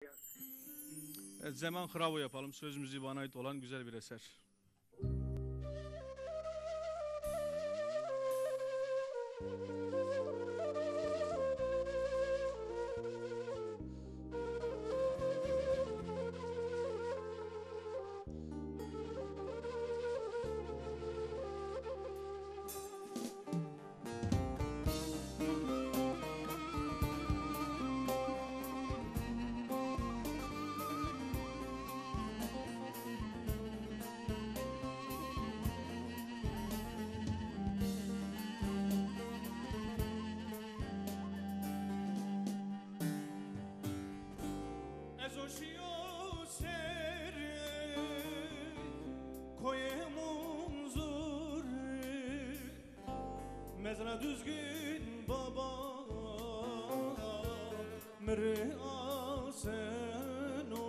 Evet, Zaman Hravo yapalım. Söz müziği bana ait olan güzel bir eser. Ezoşiyo seri koyemun zor mezra düzgün baba mre aseno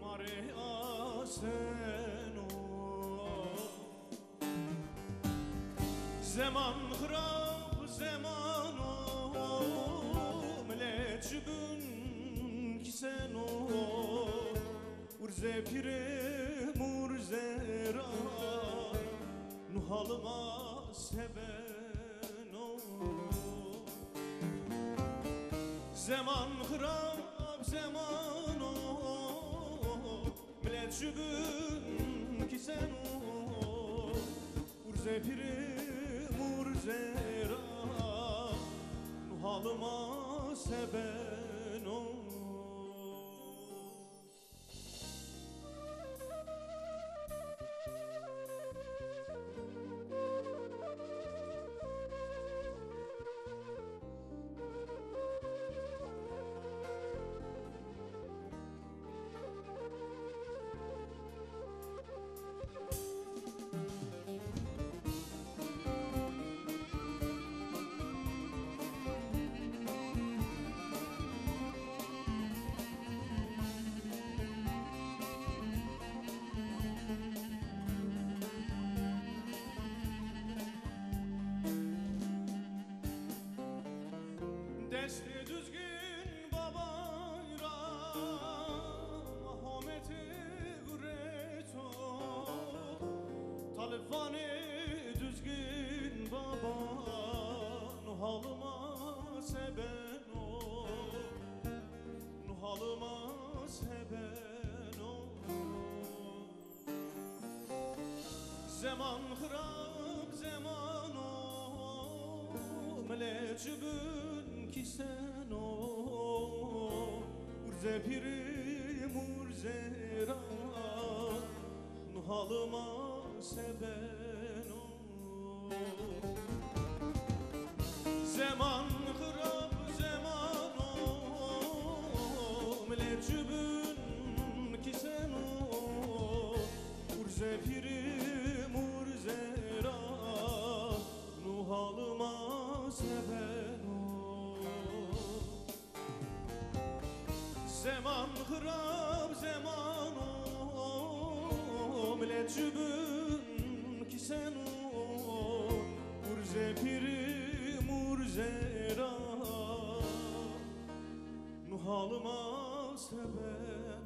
mare aseno zaman hrab zamano mleçgün seno urze pire murzera nuhalma sebeno zaman hrab zamano mleçgün ki seno urze pire murzera nuhalma sebeno Desti düzgün babayra Ahmet'i gureto Talifani düzgün baba Nuhalıma sebeno Nuhalıma sebeno Zaman hrab zamano Mleçgün ki seno urze piri murzera nuhalıma sebeno zaman hrab zamano mleçgün ki seno urze piri murzera nuhalıma sebeno zaman hrab zamano mleçgün ki seno urze piri murzera nuhalıma sebeno